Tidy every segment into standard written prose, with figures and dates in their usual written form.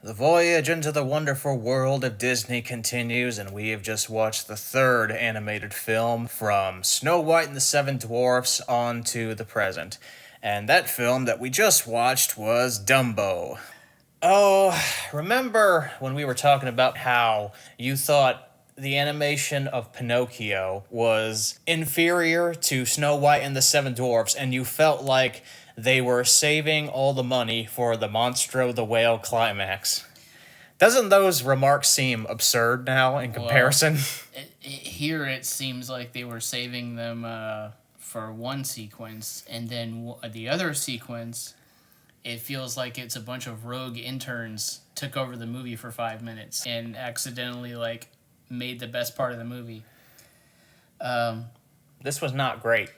The voyage into the wonderful world of Disney continues, and we have just watched the third animated film from Snow White and the Seven Dwarfs on to the present. And that film that we just watched was Dumbo. Oh, remember when we were talking about how you thought the animation of Pinocchio was inferior to Snow White and the Seven Dwarfs, and you felt like they were saving all the money for the Monstro the Whale climax? Doesn't those remarks seem absurd now in Well, comparison? here it seems like they were saving them for one sequence, and then the other sequence, it feels like it's a bunch of rogue interns took over the movie for 5 minutes and accidentally made the best part of the movie. This was not great.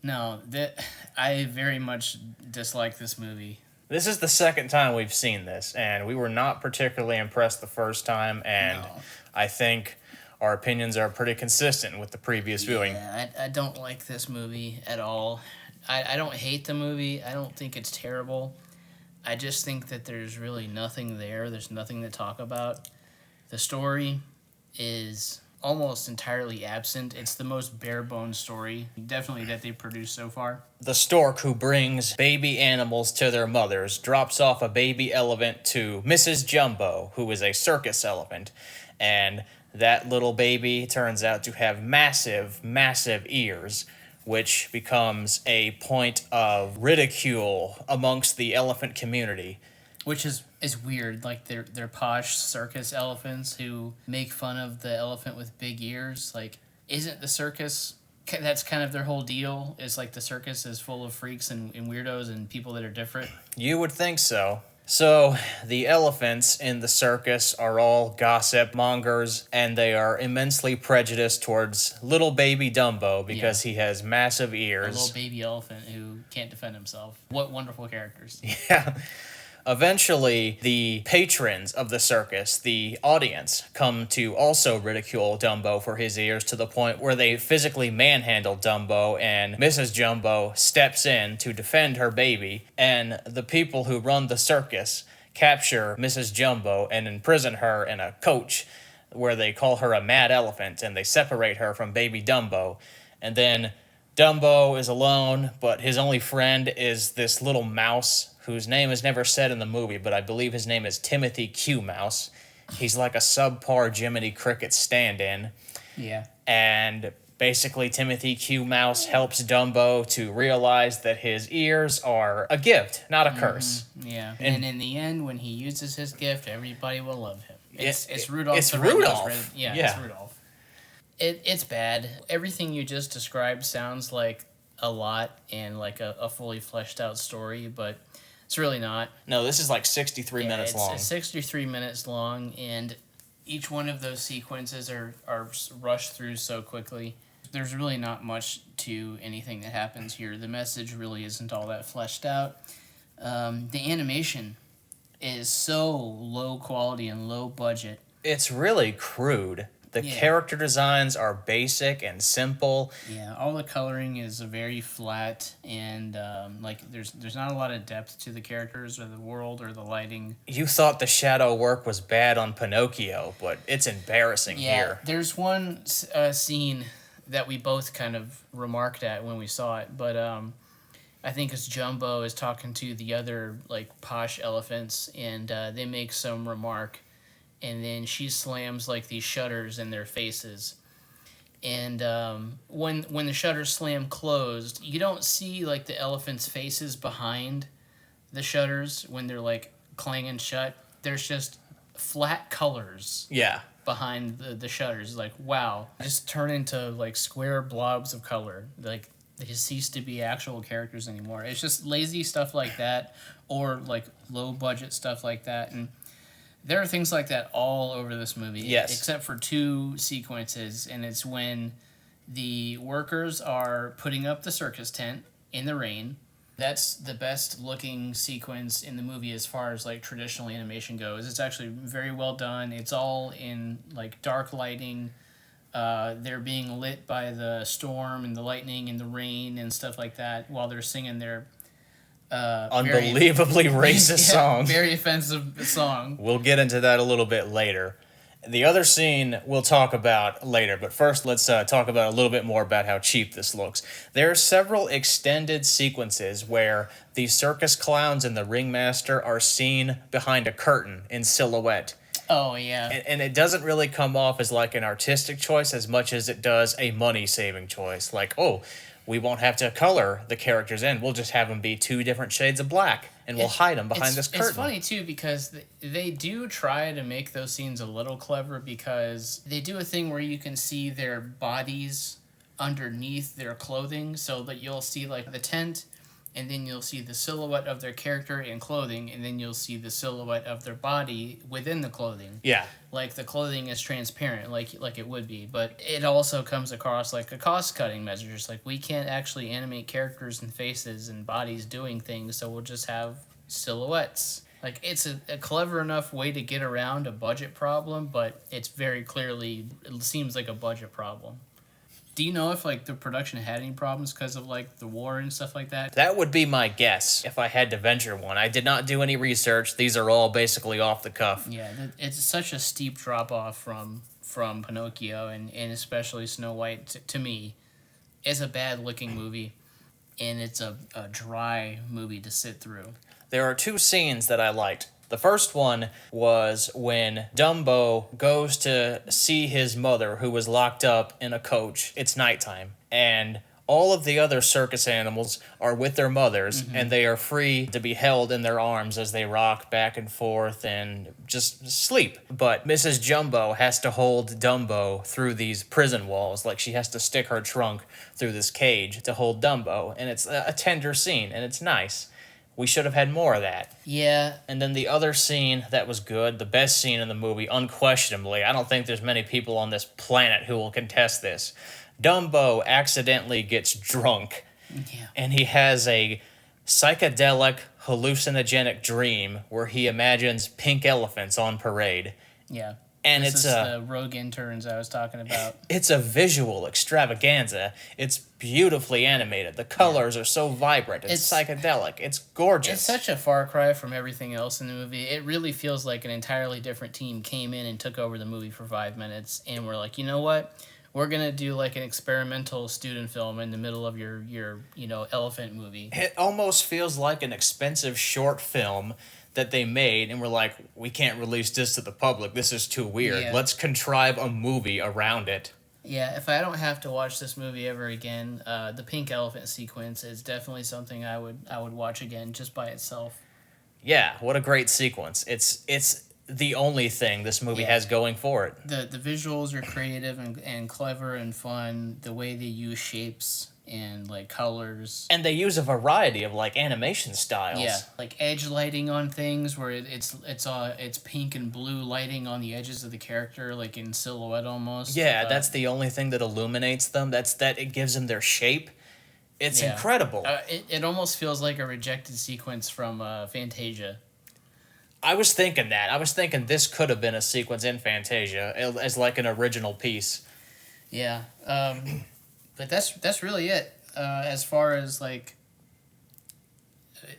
No, that I very much dislike this movie. This is the second time we've seen this, and we were not particularly impressed the first time, and No. I think our opinions are pretty consistent with the previous viewing. Yeah, I don't like this movie at all. I don't hate the movie. I don't think it's terrible. I just think that there's really nothing there. There's nothing to talk about. The story is almost entirely absent. It's the most bare bones story, definitely, that they've produced so far. The stork who brings baby animals to their mothers drops off a baby elephant to Mrs. Jumbo, who is a circus elephant, and that little baby turns out to have massive, massive ears, which becomes a point of ridicule amongst the elephant community. Which is weird. Like they're posh circus elephants who make fun of the elephant with big ears. Like, isn't the circus? That's kind of their whole deal. Is like the circus is full of freaks and weirdos and people that are different. You would think so. So, the elephants in the circus are all gossip mongers, and they are immensely prejudiced towards little baby Dumbo because he has massive A ears. little baby elephant who can't defend himself. What wonderful characters. Yeah. Eventually, the patrons of the circus, the audience, come to also ridicule Dumbo for his ears to the point where they physically manhandle Dumbo, and Mrs. Jumbo steps in to defend her baby, and the people who run the circus capture Mrs. Jumbo and imprison her in a coach where they call her a mad elephant, and they separate her from baby Dumbo. And then Dumbo is alone, but his only friend is this little mouse whose name is never said in the movie, but I believe his name is Timothy Q Mouse. He's like a subpar Jiminy Cricket stand-in. Yeah. And basically, Timothy Q Mouse helps Dumbo to realize that his ears are a gift, not a curse. Yeah. And in the end, when he uses his gift, everybody will love him. It's Rudolph. It's the Red-Nosed Rudolph. Yeah, Yeah. it's Rudolph. It's bad. Everything you just described sounds like a lot and like a fully fleshed out story, but it's really not. No, this is like 63 minutes long. It's 63 minutes long, and each one of those sequences are rushed through so quickly. There's really not much to anything that happens here. The message really isn't all that fleshed out. The animation is so low quality and low budget. It's really crude. The Yeah. character designs are basic and simple. Yeah, all the coloring is very flat, and there's not a lot of depth to the characters or the world or the lighting. You thought the shadow work was bad on Pinocchio, but it's embarrassing here. There's one scene that we both kind of remarked at when we saw it, but I think it's Jumbo is talking to the other like posh elephants, and they make some remark, and then she slams like these shutters in their faces. And when the shutters slam closed, you don't see like the elephants' faces behind the shutters when they're like clanging shut. There's just flat colors Yeah. behind the shutters. Like, wow, just turn into like square blobs of color. Like, they just cease to be actual characters anymore. It's just lazy stuff like that, or like low budget stuff like that. And there are things like that all over this movie. Yes. Except for two sequences, and it's when the workers are putting up the circus tent in the rain. That's the best looking sequence in the movie as far as like traditional animation goes. It's actually very well done. It's all in like dark lighting. They're being lit by the storm and the lightning and the rain and stuff like that while they're singing their unbelievably racist song. Very offensive song. We'll get into that a little bit later. The other scene we'll talk about later, but first let's talk about a little bit more about how cheap this looks. There are several extended sequences where the circus clowns and the ringmaster are seen behind a curtain in silhouette. Oh, yeah. And it doesn't really come off as like an artistic choice as much as it does a money-saving choice. Like, oh, we won't have to color the characters in. We'll just have them be two different shades of black, and we'll hide them behind this curtain. It's funny, too, because they do try to make those scenes a little clever, because they do a thing where you can see their bodies underneath their clothing, so that you'll see, like, the tent, and then you'll see the silhouette of their character in clothing, and then you'll see the silhouette of their body within the clothing. Yeah. Like, the clothing is transparent, like it would be, but it also comes across like a cost-cutting measure. Just like, we can't actually animate characters and faces and bodies doing things, so we'll just have silhouettes. Like, it's a clever enough way to get around a budget problem, but it's very clearly, it seems like a budget problem. Do you know if, like, the production had any problems because of, like, the war and stuff like that? That would be my guess if I had to venture one. I did not do any research. These are all basically off the cuff. Yeah, it's such a steep drop-off from Pinocchio and especially Snow White, to me. It's a bad-looking movie, and it's a dry movie to sit through. There are two scenes that I liked. The first one was when Dumbo goes to see his mother, who was locked up in a coach. It's nighttime, and all of the other circus animals are with their mothers, and they are free to be held in their arms as they rock back and forth and just sleep. But Mrs. Jumbo has to hold Dumbo through these prison walls. Like, she has to stick her trunk through this cage to hold Dumbo, and it's a tender scene, and it's nice. We should have had more of that. Yeah. And then the other scene that was good, the best scene in the movie, unquestionably, I don't think there's many people on this planet who will contest this. Dumbo accidentally gets drunk, and he has a psychedelic, hallucinogenic dream where he imagines pink elephants on parade. Yeah. And this it's is the rogue interns I was talking about. It's a visual extravaganza. It's beautifully animated. The colors are so vibrant. It's psychedelic. It's gorgeous. It's such a far cry from everything else in the movie. It really feels like an entirely different team came in and took over the movie for 5 minutes, and we're like, you know what? We're gonna do like an experimental student film in the middle of your elephant movie. It almost feels like an expensive short film that they made, and we're like, we can't release this to the public. This is too weird. Yeah. Let's contrive a movie around it. Yeah, if I don't have to watch this movie ever again, the pink elephant sequence is definitely something I would watch again just by itself. Yeah, what a great sequence. It's the only thing this movie has going for it. The visuals are creative and clever and fun. The way they use shapes and like colors, and they use a variety of like animation styles. Yeah, like edge lighting on things where it's pink and blue lighting on the edges of the character, like in silhouette almost. Yeah, that's the only thing that illuminates them. It gives them their shape. It's incredible. It almost feels like a rejected sequence from Fantasia. I was thinking that. I was thinking this could have been a sequence in Fantasia as like an original piece. Yeah. But that's really it as far as like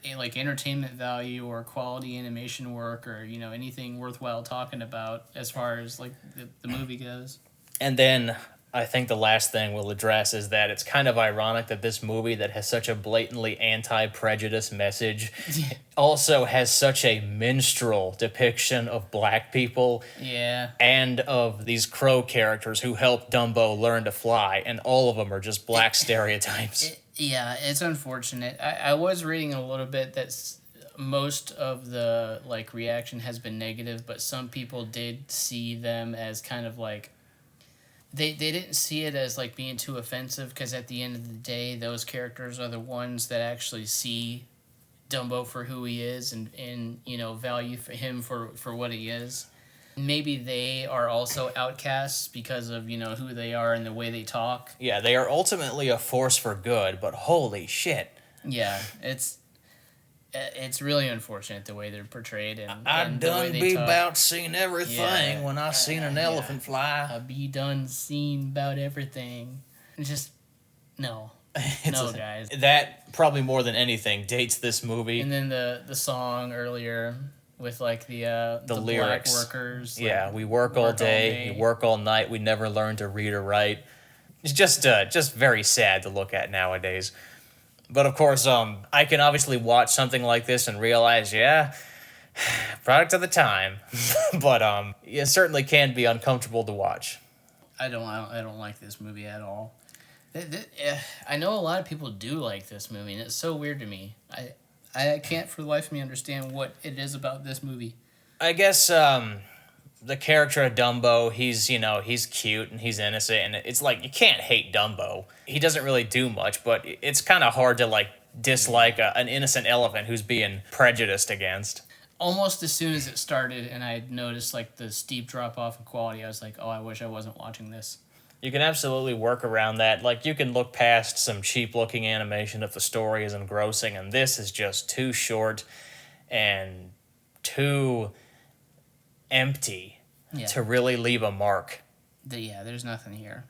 entertainment value or quality animation work or anything worthwhile talking about as far as like the movie goes. And then I think the last thing we'll address is that it's kind of ironic that this movie that has such a blatantly anti-prejudice message also has such a minstrel depiction of black people and of these crow characters who help Dumbo learn to fly, and all of them are just black stereotypes. It's unfortunate. I was reading a little bit that most of the like reaction has been negative, but some people did see them as kind of like They didn't see it as like being too offensive, because at the end of the day, those characters are the ones that actually see Dumbo for who he is and value for him for what he is. Maybe they are also outcasts because of who they are and the way they talk. Yeah, they are ultimately a force for good, but holy shit. Yeah, it's really unfortunate the way they're portrayed and I and done the way be they talk. about seen everything when I seen an elephant fly. I be done seen about everything. Just no. No, guys. That probably more than anything dates this movie. And then the song earlier with like the lyrics. black workers. Yeah, like, we work all day, we work all night, we never learn to read or write. It's just very sad to look at nowadays. But of course, I can obviously watch something like this and realize, yeah, product of the time. But it certainly can be uncomfortable to watch. I don't like this movie at all. I know a lot of people do like this movie, and it's so weird to me. I can't for the life of me understand what it is about this movie. I guess the character of Dumbo, he's cute and he's innocent, and it's like you can't hate Dumbo. He doesn't really do much, but it's kind of hard to like dislike an innocent elephant who's being prejudiced against. Almost as soon as it started, and I noticed like the steep drop off in quality, I was like, oh, I wish I wasn't watching this. You can absolutely work around that. Like, you can look past some cheap-looking animation if the story is engrossing, and this is just too short and too empty to really leave a mark. There's nothing here.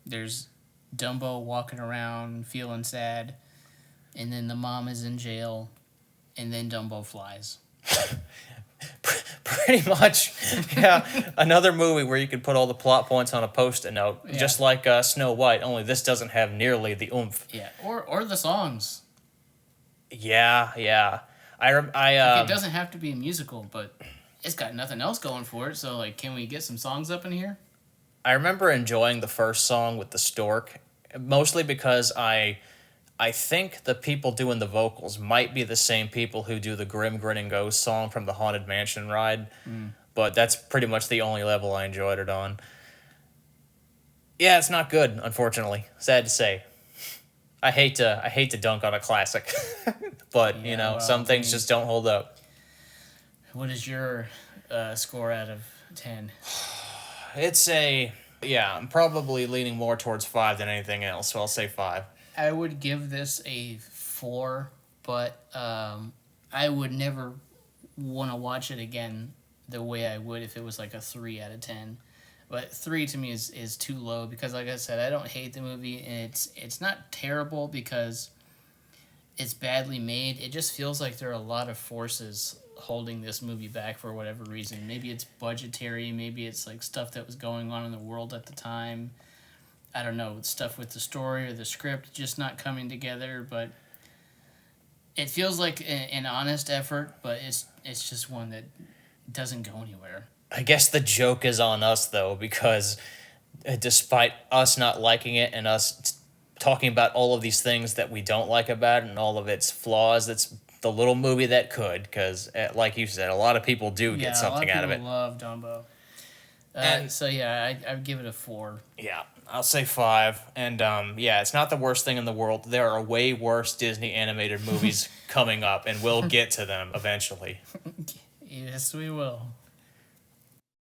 There's Dumbo walking around feeling sad, and then the mom is in jail, and then Dumbo flies. Pretty much, yeah. Another movie where you could put all the plot points on a post-it note, just like Snow White. Only this doesn't have nearly the oomph. Yeah, or the songs. Yeah. It doesn't have to be a musical, but it's got nothing else going for it. So, like, can we get some songs up in here? I remember enjoying the first song with the stork, mostly because I think the people doing the vocals might be the same people who do the Grim Grinning Ghost song from the Haunted Mansion ride, but that's pretty much the only level I enjoyed it on. Yeah, it's not good, unfortunately. Sad to say. I hate to dunk on a classic, but some things just don't hold up. What is your score out of 10? It's I'm probably leaning more towards 5 than anything else, so I'll say 5. I would give this a 4, but I would never want to watch it again the way I would if it was like a 3 out of 10. But 3 to me is too low because, like I said, I don't hate the movie, and it's not terrible because it's badly made. It just feels like there are a lot of forces holding this movie back for whatever reason. Maybe it's budgetary, maybe it's like stuff that was going on in the world at the time. I don't know, stuff with the story or the script just not coming together, but it feels like an honest effort, but it's just one that doesn't go anywhere. I guess the joke is on us, though, because despite us not liking it and us talking about all of these things that we don't like about it and all of its flaws, it's the little movie that could, because, like you said, a lot of people do get something out of it. Yeah, a lot of people love Dumbo. So, yeah, I'd give it a 4. Yeah, I'll say 5. And, it's not the worst thing in the world. There are way worse Disney animated movies coming up, and we'll get to them eventually. Yes, we will.